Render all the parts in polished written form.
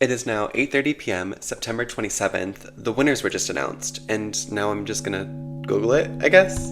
It is now 8:30 p.m., September 27th. The winners were just announced, and now I'm just gonna Google it, I guess.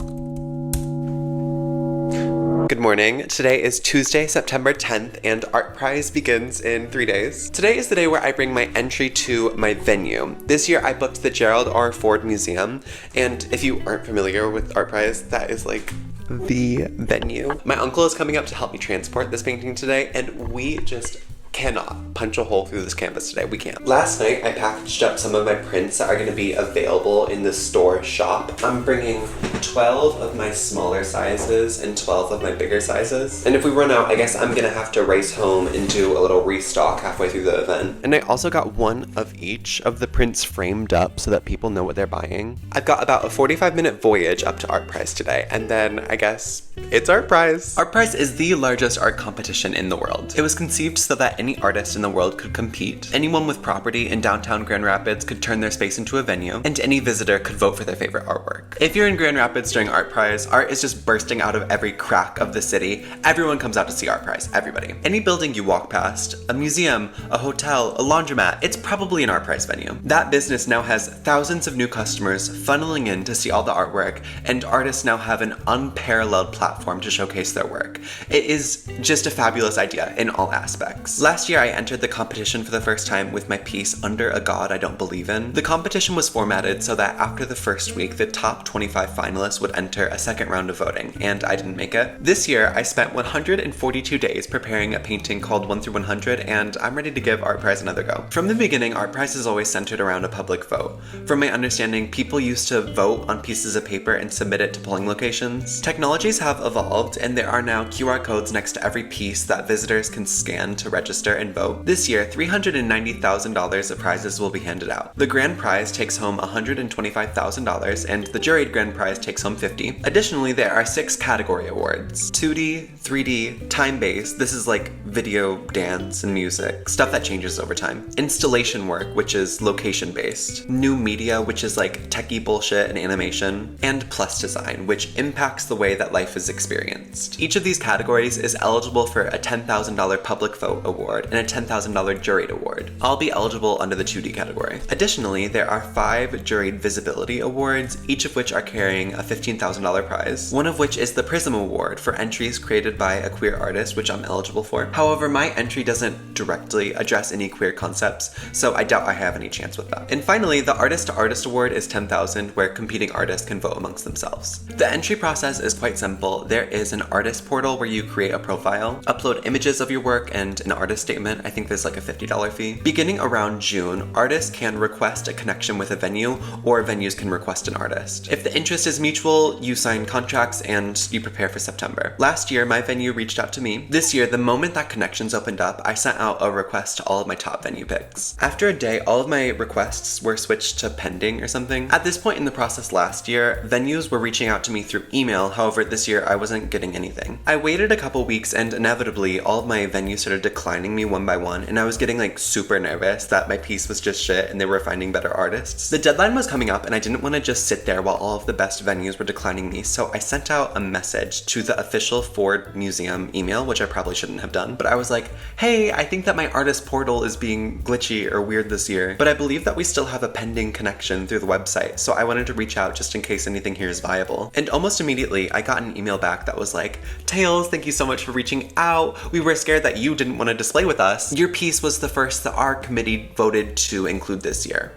Good morning. Today is Tuesday, September 10th, and ArtPrize begins in 3 days. Today is the day where I bring my entry to my venue. This year I booked the Gerald R. Ford Museum, and if you aren't familiar with ArtPrize, that is like the venue. My uncle is coming up to help me transport this painting today, and we just cannot punch a hole through this canvas today. We can't. Last night I packaged up some of my prints that are going to be available in the store shop. I'm bringing 12 of my smaller sizes and 12 of my bigger sizes. And if we run out, I guess I'm gonna have to race home and do a little restock halfway through the event. And I also got one of each of the prints framed up so that people know what they're buying. I've got about a 45-minute voyage up to ArtPrize today, and then I guess it's ArtPrize. ArtPrize is the largest art competition in the world. It was conceived so that any artist in the world could compete, anyone with property in downtown Grand Rapids could turn their space into a venue, and any visitor could vote for their favorite artwork. If you're in Grand Rapids during ArtPrize, art is just bursting out of every crack of the city. Everyone comes out to see ArtPrize, everybody. Any building you walk past, a museum, a hotel, a laundromat, it's probably an ArtPrize venue. That business now has thousands of new customers funneling in to see all the artwork, and artists now have an unparalleled platform to showcase their work. It is just a fabulous idea in all aspects. Last year I entered the competition for the first time with my piece Under a God I Don't Believe In. The competition was formatted so that after the first week, the top 25 finalists would enter a second round of voting, and I didn't make it. This year I spent 142 days preparing a painting called 1 through 100, and I'm ready to give ArtPrize another go. From the beginning, ArtPrize is always centered around a public vote. From my understanding, people used to vote on pieces of paper and submit it to polling locations. Technologies have evolved, and there are now QR codes next to every piece that visitors can scan to register and vote. This year, $390,000 of prizes will be handed out. The grand prize takes home $125,000, and the juried grand prize takes home $50,000. Additionally, there are 6 category awards: 2D, 3D, time-based, this is like video, dance, and music, stuff that changes over time; installation work, which is location-based; new media, which is like techie bullshit and animation; and plus design, which impacts the way that life is experienced. Each of these categories is eligible for a $10,000 public vote award and a $10,000 juried award. I'll be eligible under the 2D category. Additionally, there are 5 juried visibility awards, each of which are carrying a $15,000 prize, one of which is the Prism Award for entries created by a queer artist, which I'm eligible for. However, my entry doesn't directly address any queer concepts, so I doubt I have any chance with that. And finally, the Artist to Artist Award is $10,000, where competing artists can vote amongst themselves. The entry process is quite simple. There is an artist portal where you create a profile, upload images of your work, and an artist statement. I think there's like a $50 fee. Beginning around June, artists can request a connection with a venue, or venues can request an artist. If the interest is mutual, you sign contracts and you prepare for September. Last year, my venue reached out to me. This year, the moment that connections opened up, I sent out a request to all of my top venue picks. After a day, all of my requests were switched to pending or something. At this point in the process last year, venues were reaching out to me through email. However, this year I wasn't getting anything. I waited a couple weeks, and inevitably all of my venues started declining me one by one, and I was getting like super nervous that my piece was just shit and they were finding better artists. The deadline was coming up, and I didn't want to just sit there while all of the best venues were declining me, so I sent out a message to the official Ford Museum email, which I probably shouldn't have done, but I was like, hey, I think that my artist portal is being glitchy or weird this year, but I believe that we still have a pending connection through the website, so I wanted to reach out just in case anything here is viable. And almost immediately, I got an email back that was like, Tails, thank you so much for reaching out. We were scared that you didn't want to display with us. Your piece was the first that our committee voted to include this year.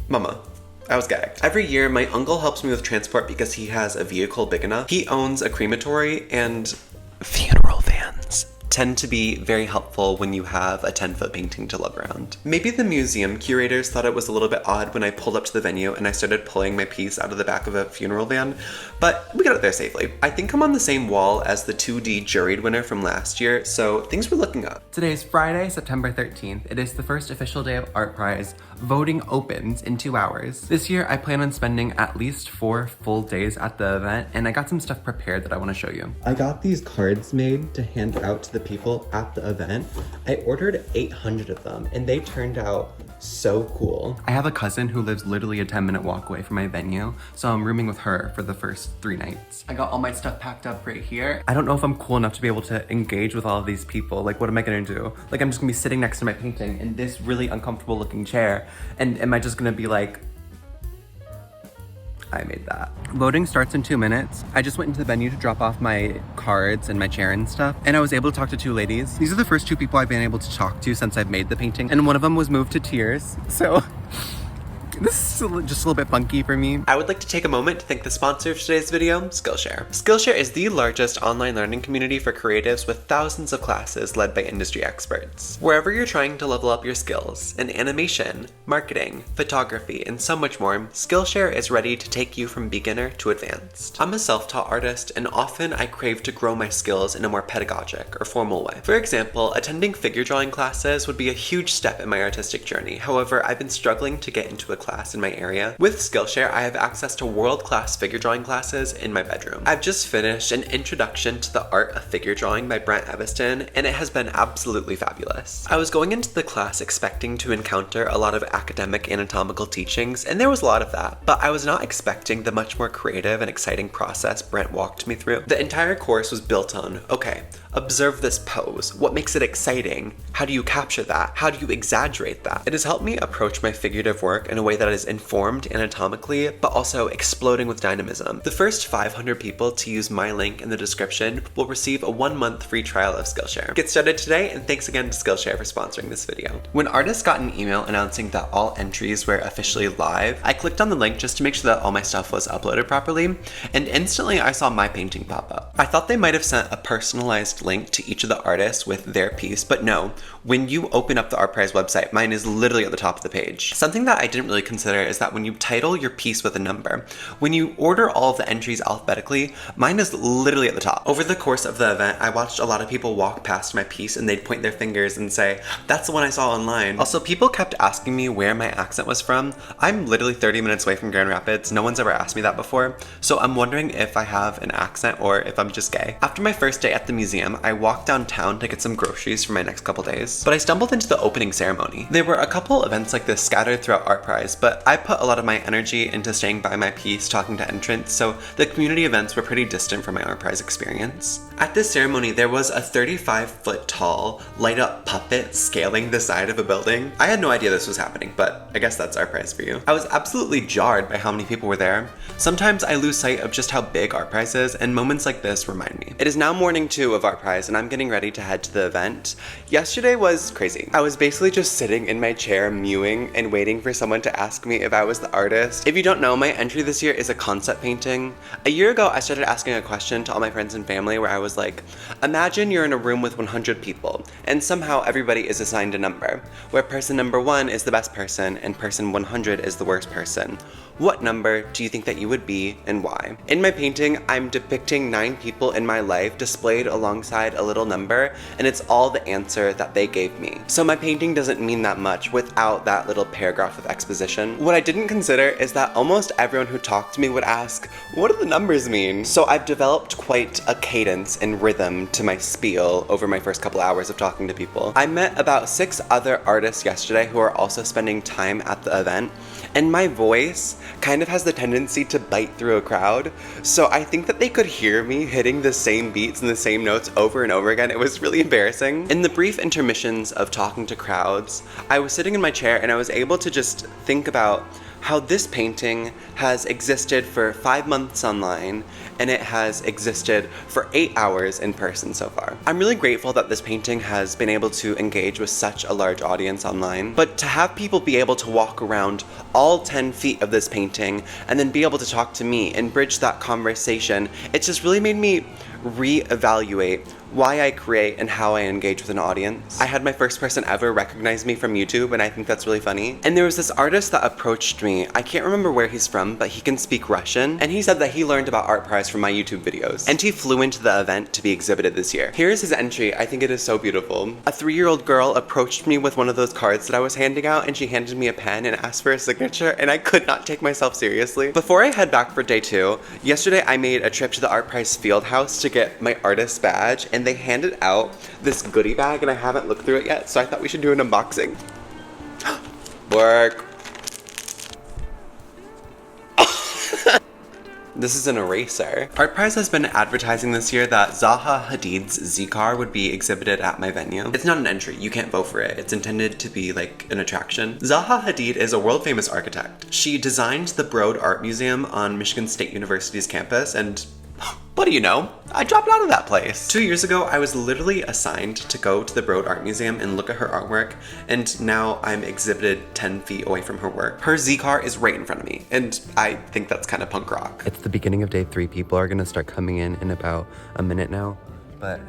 Mama. I was gagged. Every year, my uncle helps me with transport because he has a vehicle big enough. He owns a crematory, and funeral vans tend to be very helpful when you have a 10-foot painting to lug around. Maybe the museum curators thought it was a little bit odd when I pulled up to the venue and I started pulling my piece out of the back of a funeral van, but we got it there safely. I think I'm on the same wall as the 2D juried winner from last year, so things were looking up. Today is Friday, September 13th. It is the first official day of ArtPrize. Voting opens in 2 hours. This year, I plan on spending at least 4 full days at the event, and I got some stuff prepared that I want to show you. I got these cards made to hand out to the the people at the event. I ordered 800 of them and they turned out so cool. I have a cousin who lives literally a 10-minute walk away from my venue, so I'm rooming with her for the first 3 nights. I got all my stuff packed up right here. I don't know if I'm cool enough to be able to engage with all of these people. Like, what am I gonna do? Like, I'm just gonna be sitting next to my painting in this really uncomfortable looking chair, and am I just gonna be like, I made that. Loading starts in 2 minutes. I just went into the venue to drop off my cards and my chair and stuff, and I was able to talk to 2 ladies. These are the first 2 people I've been able to talk to since I've made the painting, and one of them was moved to tears, so this is just a little bit funky for me. I would like to take a moment to thank the sponsor of today's video, Skillshare. Skillshare is the largest online learning community for creatives with thousands of classes led by industry experts. Wherever you're trying to level up your skills in animation, marketing, photography, and so much more, Skillshare is ready to take you from beginner to advanced. I'm a self-taught artist, and often I crave to grow my skills in a more pedagogic or formal way. For example, attending figure drawing classes would be a huge step in my artistic journey. However, I've been struggling to get into a class in my area. With Skillshare, I have access to world-class figure drawing classes in my bedroom. I've just finished an introduction to the art of figure drawing by Brent Eviston, and it has been absolutely fabulous. I was going into the class expecting to encounter a lot of academic anatomical teachings, and there was a lot of that, but I was not expecting the much more creative and exciting process Brent walked me through. The entire course was built on, okay, observe this pose. What makes it exciting? How do you capture that? How do you exaggerate that? It has helped me approach my figurative work in a way that is informed anatomically, but also exploding with dynamism. The first 500 people to use my link in the description will receive a 1-month free trial of Skillshare. Get started today, and thanks again to Skillshare for sponsoring this video. When artists got an email announcing that all entries were officially live, I clicked on the link just to make sure that all my stuff was uploaded properly, and instantly I saw my painting pop up. I thought they might have sent a personalized link to each of the artists with their piece, but no. When you open up the ArtPrize website, mine is literally at the top of the page. Something that I didn't really consider is that when you title your piece with a number, when you order all of the entries alphabetically, mine is literally at the top. Over the course of the event, I watched a lot of people walk past my piece and they'd point their fingers and say, that's the one I saw online. Also, people kept asking me where my accent was from. I'm literally 30 minutes away from Grand Rapids. No one's ever asked me that before, so I'm wondering if I have an accent or if I'm just gay. After my first day at the museum, I walked downtown to get some groceries for my next couple days, but I stumbled into the opening ceremony. There were a couple events like this scattered throughout ArtPrize, but I put a lot of my energy into staying by my piece, talking to entrants, so the community events were pretty distant from my ArtPrize experience. At this ceremony, there was a 35-foot tall, light-up puppet scaling the side of a building. I had no idea this was happening, but I guess that's ArtPrize for you. I was absolutely jarred by how many people were there. Sometimes I lose sight of just how big ArtPrize is, and moments like this remind me. It is now morning 2 of ArtPrize, and I'm getting ready to head to the event. Yesterday was crazy. I was basically just sitting in my chair mewing and waiting for someone to ask me if I was the artist. If you don't know, my entry this year is a concept painting. A year ago, I started asking a question to all my friends and family where I was like, imagine you're in a room with 100 people, and somehow everybody is assigned a number, where person number 1 is the best person and person 100 is the worst person. What number do you think that you would be and why? In my painting, I'm depicting 9 people in my life displayed alongside a little number, and it's all the answer that they gave me. So my painting doesn't mean that much without that little paragraph of exposition. What I didn't consider is that almost everyone who talked to me would ask, what do the numbers mean? So I've developed quite a cadence and rhythm to my spiel over my first couple hours of talking to people. I met about 6 other artists yesterday who are also spending time at the event, and my voice kind of has the tendency to bite through a crowd, so I think that they could hear me hitting the same beats and the same notes over and over again. It was really embarrassing. In the brief intermissions of talking to crowds, I was sitting in my chair and I was able to just think about how this painting has existed for 5 months online, and it has existed for 8 hours in person so far. I'm really grateful that this painting has been able to engage with such a large audience online, but to have people be able to walk around all 10 feet of this painting and then be able to talk to me and bridge that conversation, it just really made me reevaluate why I create and how I engage with an audience. I had my first person ever recognize me from YouTube, and I think that's really funny. And there was this artist that approached me. I can't remember where he's from, but he can speak Russian, and he said that he learned about ArtPrize from my YouTube videos, and he flew into the event to be exhibited this year. Here's his entry. I think it is so beautiful. A 3-year-old girl approached me with one of those cards that I was handing out, and she handed me a pen and asked for a signature, and I could not take myself seriously. Before I head back for day 2, yesterday I made a trip to the ArtPrize field house to get my artist badge, and they handed out this goodie bag, and I haven't looked through it yet, so I thought we should do an unboxing. Work. This is an eraser. ArtPrize has been advertising this year that Zaha Hadid's Z-Car would be exhibited at my venue. It's not an entry, you can't vote for it. It's intended to be like an attraction. Zaha Hadid is a world famous architect. She designed the Broad Art Museum on Michigan State University's campus, and what do you know? I dropped out of that place. 2 years ago, I was literally assigned to go to the Broad Art Museum and look at her artwork, and now I'm exhibited 10 feet away from her work. Her Z-Car is right in front of me, and I think that's kind of punk rock. It's the beginning of day 3. People are gonna start coming in about a minute now, but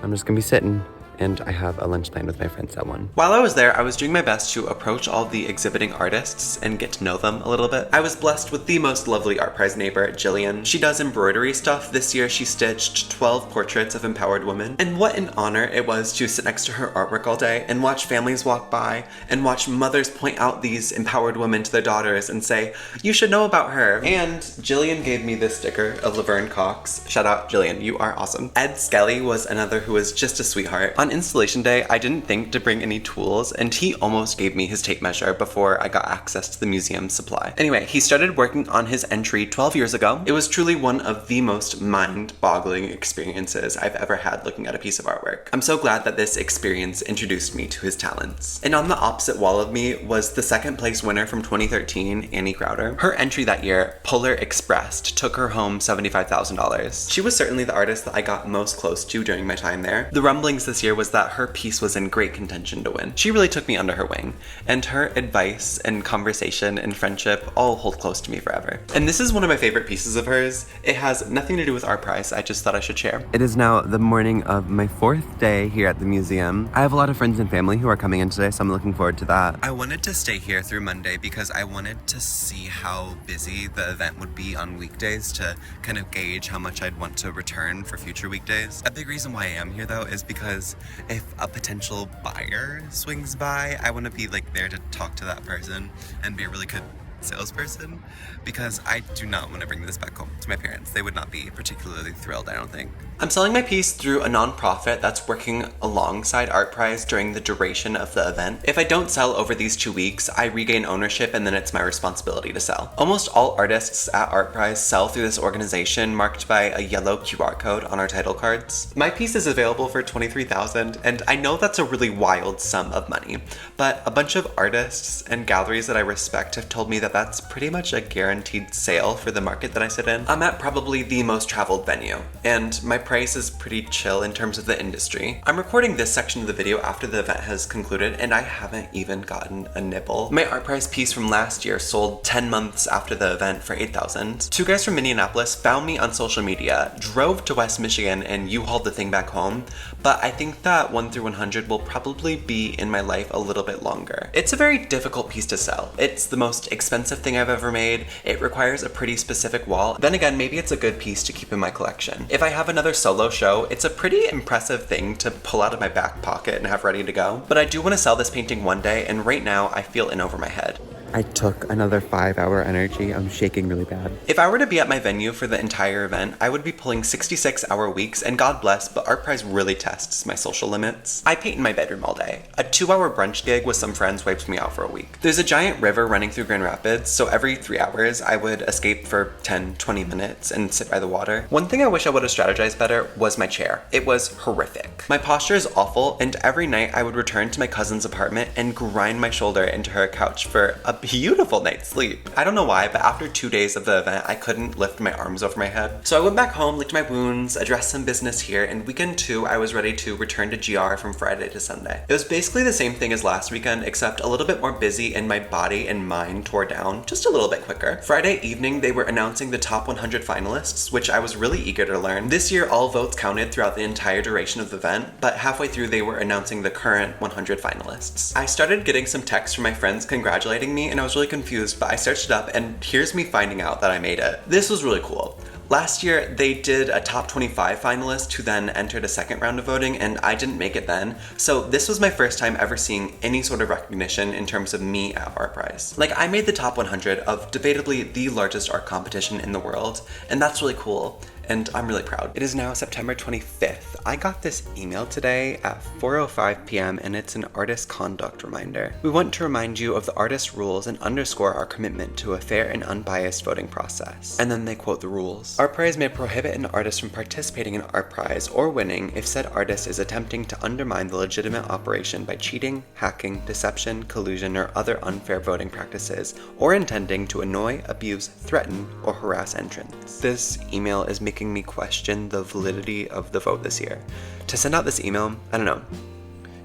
I'm just gonna be sitting, and I have a lunch plan with my friends at 1. While I was there, I was doing my best to approach all the exhibiting artists and get to know them a little bit. I was blessed with the most lovely ArtPrize neighbor, Jillian. She does embroidery stuff. This year she stitched 12 portraits of empowered women. And what an honor it was to sit next to her artwork all day and watch families walk by and watch mothers point out these empowered women to their daughters and say, you should know about her. And Jillian gave me this sticker of Laverne Cox. Shout out, Jillian, you are awesome. Ed Skelly was another who was just a sweetheart. On installation day, I didn't think to bring any tools, and he almost gave me his tape measure before I got access to the museum's supply. Anyway, he started working on his entry 12 years ago. It was truly one of the most mind-boggling experiences I've ever had looking at a piece of artwork. I'm so glad that this experience introduced me to his talents. And on the opposite wall of me was the second place winner from 2013, Annie Crowder. Her entry that year, Polar Expressed, took her home $75,000. She was certainly the artist that I got most close to during my time there. The rumblings this year was that her piece was in great contention to win. She really took me under her wing, and her advice and conversation and friendship all hold close to me forever. And this is one of my favorite pieces of hers. It has nothing to do with ArtPrize, I just thought I should share. It is now the morning of my 4th day here at the museum. I have a lot of friends and family who are coming in today, so I'm looking forward to that. I wanted to stay here through Monday because I wanted to see how busy the event would be on weekdays to kind of gauge how much I'd want to return for future weekdays. A big reason why I am here though is because if a potential buyer swings by, I want to be like there to talk to that person and be a really good salesperson, because I do not want to bring this back home to my parents. They would not be particularly thrilled, I don't think. I'm selling my piece through a nonprofit that's working alongside ArtPrize during the duration of the event. If I don't sell over these 2 weeks, I regain ownership and then it's my responsibility to sell. Almost all artists at ArtPrize sell through this organization marked by a yellow QR code on our title cards. My piece is available for $23,000, and I know that's a really wild sum of money, but a bunch of artists and galleries that I respect have told me that that's pretty much a guaranteed sale for the market that I sit in. I'm at probably the most traveled venue, and my price is pretty chill in terms of the industry. I'm recording this section of the video after the event has concluded, and I haven't even gotten a nibble. My ArtPrize piece from last year sold 10 months after the event for $8,000. 2 guys from Minneapolis found me on social media, drove to West Michigan, and U-hauled the thing back home, but I think that 1 through 100 will probably be in my life a little bit longer. It's a very difficult piece to sell. It's the most expensive thing I've ever made. It requires a pretty specific wall. Then again, maybe it's a good piece to keep in my collection. If I have another solo show, it's a pretty impressive thing to pull out of my back pocket and have ready to go. But I do want to sell this painting one day, and right now I feel in over my head. I took another 5-hour energy. I'm shaking really bad. If I were to be at my venue for the entire event, I would be pulling 66-hour weeks, and God bless, but ArtPrize really tests my social limits. I paint in my bedroom all day. A 2-hour brunch gig with some friends wipes me out for a week. There's a giant river running through Grand Rapids, so every 3 hours I would escape for 10-20 minutes and sit by the water. One thing I wish I would have strategized better was my chair. It was horrific. My posture is awful, and every night I would return to my cousin's apartment and grind my shoulder into her couch for a beautiful night's sleep. I don't know why, but after 2 days of the event, I couldn't lift my arms over my head. So I went back home, licked my wounds, addressed some business here, and weekend 2, I was ready to return to GR from Friday to Sunday. It was basically the same thing as last weekend, except a little bit more busy, and my body and mind tore down just a little bit quicker. Friday evening, they were announcing the top 100 finalists, which I was really eager to learn. This year, all votes counted throughout the entire duration of the event, but halfway through, they were announcing the current 100 finalists. I started getting some texts from my friends congratulating me, and I was really confused, but I searched it up, and here's me finding out that I made it. This was really cool. Last year, they did a top 25 finalist who then entered a second round of voting, and I didn't make it then. So this was my first time ever seeing any sort of recognition in terms of me at ArtPrize. Like, I made the top 100 of debatably the largest art competition in the world, and that's really cool. and I'm really proud. It is now September 25th. I got this email today at 4:05 p.m. and it's an artist conduct reminder. We want to remind you of the artist rules and underscore our commitment to a fair and unbiased voting process. And then they quote the rules. ArtPrize may prohibit an artist from participating in ArtPrize or winning if said artist is attempting to undermine the legitimate operation by cheating, hacking, deception, collusion, or other unfair voting practices, or intending to annoy, abuse, threaten, or harass entrants. This email is making me question the validity of the vote this year. To send out this email, I don't know.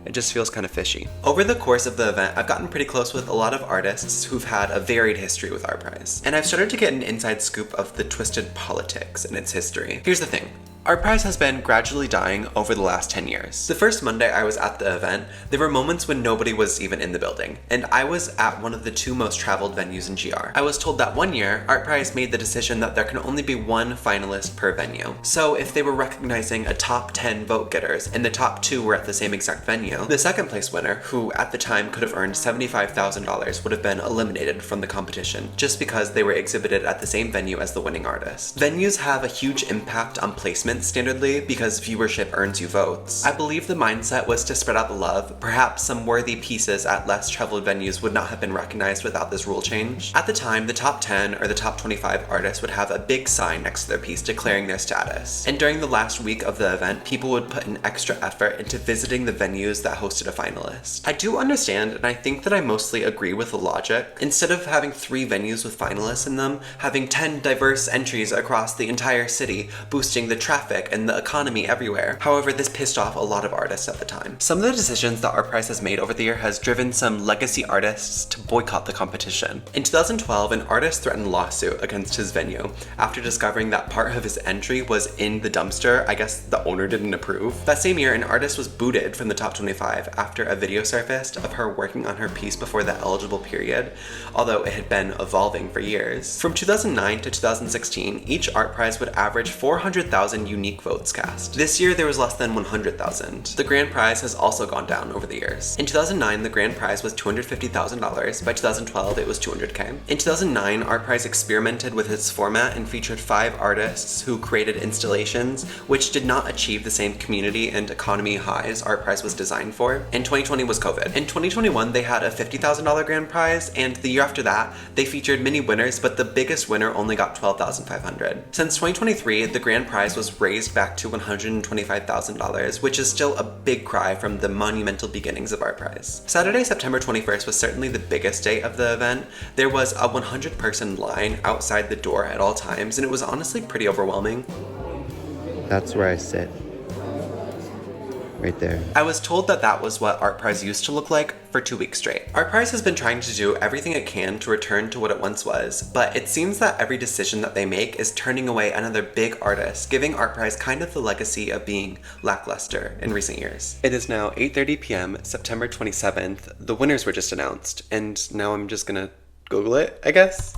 It just feels kind of fishy. Over the course of the event, I've gotten pretty close with a lot of artists who've had a varied history with ArtPrize, and I've started to get an inside scoop of the twisted politics in its history. Here's the thing. ArtPrize has been gradually dying over the last 10 years. The first Monday I was at the event, there were moments when nobody was even in the building, and I was at one of the 2 most traveled venues in GR. I was told that one year, ArtPrize made the decision that there can only be 1 finalist per venue. So if they were recognizing a top 10 vote getters, and the top 2 were at the same exact venue, the second place winner, who at the time could have earned $75,000, would have been eliminated from the competition, just because they were exhibited at the same venue as the winning artist. Venues have a huge impact on placement standardly because viewership earns you votes. I believe the mindset was to spread out the love. Perhaps some worthy pieces at less traveled venues would not have been recognized without this rule change. At the time, the top 10 or the top 25 artists would have a big sign next to their piece declaring their status. And during the last week of the event, people would put an extra effort into visiting the venues that hosted a finalist. I do understand, and I think that I mostly agree with the logic. Instead of having 3 venues with finalists in them, having 10 diverse entries across the entire city, boosting the traffic and the economy everywhere. However, this pissed off a lot of artists at the time. Some of the decisions that ArtPrize has made over the year has driven some legacy artists to boycott the competition. In 2012, an artist threatened a lawsuit against his venue after discovering that part of his entry was in the dumpster. I guess the owner didn't approve. That same year, an artist was booted from the top 25 after a video surfaced of her working on her piece before the eligible period, although it had been evolving for years. From 2009 to 2016, each ArtPrize would average 400,000 unique votes cast. This year there was less than 100,000. The grand prize has also gone down over the years. In 2009, the grand prize was $250,000. By 2012, it was $200K. In 2009, ArtPrize experimented with its format and featured 5 artists who created installations which did not achieve the same community and economy highs ArtPrize was designed for. And 2020 was COVID. In 2021, they had a $50,000 grand prize, and the year after that, they featured many winners, but the biggest winner only got $12,500. Since 2023, the grand prize was raised back to $125,000, which is still a big cry from the monumental beginnings of ArtPrize. Saturday, September 21st was certainly the biggest day of the event. There was a 100-person line outside the door at all times, and it was honestly pretty overwhelming. That's where I sit. Right there. I was told that that was what ArtPrize used to look like for 2 weeks straight. ArtPrize has been trying to do everything it can to return to what it once was, but it seems that every decision that they make is turning away another big artist, giving ArtPrize kind of the legacy of being lackluster in recent years. It is now 8:30 p.m., September 27th. The winners were just announced, and now I'm just gonna Google it, I guess.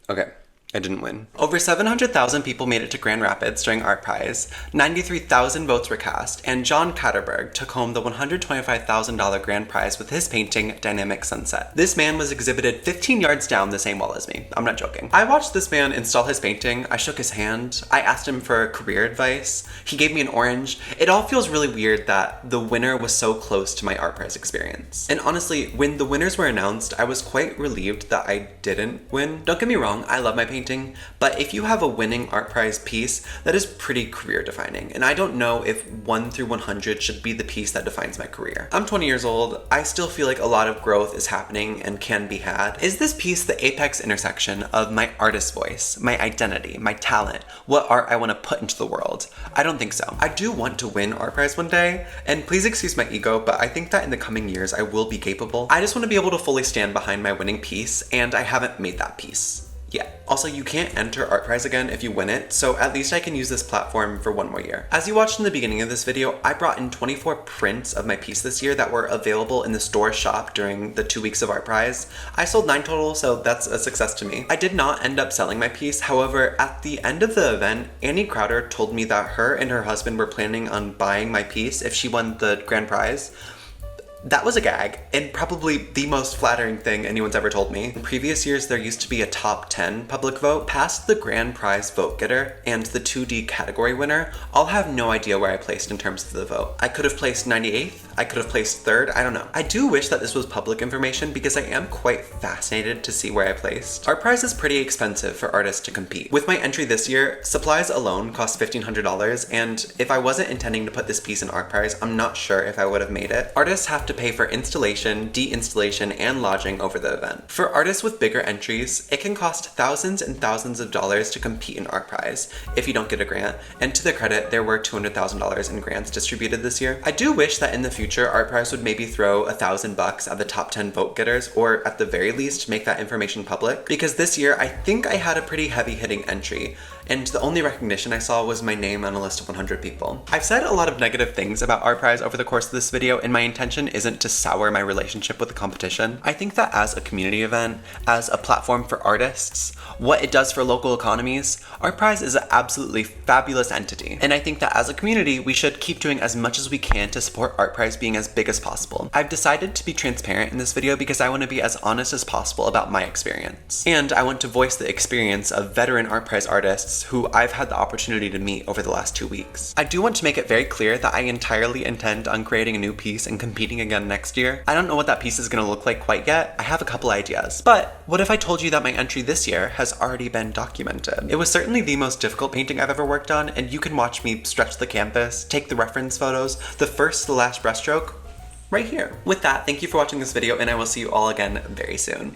Okay. I didn't win. Over 700,000 people made it to Grand Rapids during ArtPrize, 93,000 votes were cast, and John Katterberg took home the $125,000 grand prize with his painting, Dynamic Sunset. This man was exhibited 15 yards down the same wall as me. I'm not joking. I watched this man install his painting, I shook his hand, I asked him for career advice, he gave me an orange. It all feels really weird that the winner was so close to my ArtPrize experience. And honestly, when the winners were announced, I was quite relieved that I didn't win. Don't get me wrong, I love my painting, but if you have a winning ArtPrize piece, that is pretty career defining, and I don't know if 1 through 100 should be the piece that defines my career. I'm 20 years old, I still feel like a lot of growth is happening and can be had. Is this piece the apex intersection of my artist voice, my identity, my talent, what art I want to put into the world? I don't think so. I do want to win ArtPrize one day, and please excuse my ego, but I think that in the coming years I will be capable. I just want to be able to fully stand behind my winning piece, and I haven't made that piece. Yeah. Also, you can't enter ArtPrize again if you win it, so at least I can use this platform for 1 more year. As you watched in the beginning of this video, I brought in 24 prints of my piece this year that were available in the store shop during the 2 weeks of ArtPrize. I sold 9 total, so that's a success to me. I did not end up selling my piece, however, at the end of the event, Annie Crowder told me that her and her husband were planning on buying my piece if she won the grand prize. That was a gag, and probably the most flattering thing anyone's ever told me. In previous years, there used to be a top 10 public vote. Past the grand prize vote getter and the 2D category winner, I'll have no idea where I placed in terms of the vote. I could have placed 98th, I could have placed 3rd, I don't know. I do wish that this was public information because I am quite fascinated to see where I placed. ArtPrize is pretty expensive for artists to compete. With my entry this year, supplies alone cost $1,500, and if I wasn't intending to put this piece in ArtPrize, I'm not sure if I would have made it. Artists have to pay for installation, de-installation, and lodging over the event. For artists with bigger entries, it can cost thousands and thousands of dollars to compete in ArtPrize if you don't get a grant, and to their credit, there were $200,000 in grants distributed this year. I do wish that in the future, ArtPrize would maybe throw $1,000 at the top 10 vote getters, or at the very least, make that information public, because this year, I think I had a pretty heavy-hitting entry, and the only recognition I saw was my name on a list of 100 people. I've said a lot of negative things about ArtPrize over the course of this video, and my intention isn't to sour my relationship with the competition. I think that as a community event, as a platform for artists, what it does for local economies, ArtPrize is an absolutely fabulous entity. And I think that as a community, we should keep doing as much as we can to support ArtPrize being as big as possible. I've decided to be transparent in this video because I want to be as honest as possible about my experience. And I want to voice the experience of veteran ArtPrize artists who I've had the opportunity to meet over the last 2 weeks. I do want to make it very clear that I entirely intend on creating a new piece and competing again next year. I don't know what that piece is going to look like quite yet. I have a couple ideas. But what if I told you that my entry this year has already been documented? It was certainly the most difficult painting I've ever worked on, and you can watch me stretch the canvas, take the reference photos, the first to the last brushstroke, right here. With that, thank you for watching this video, and I will see you all again very soon.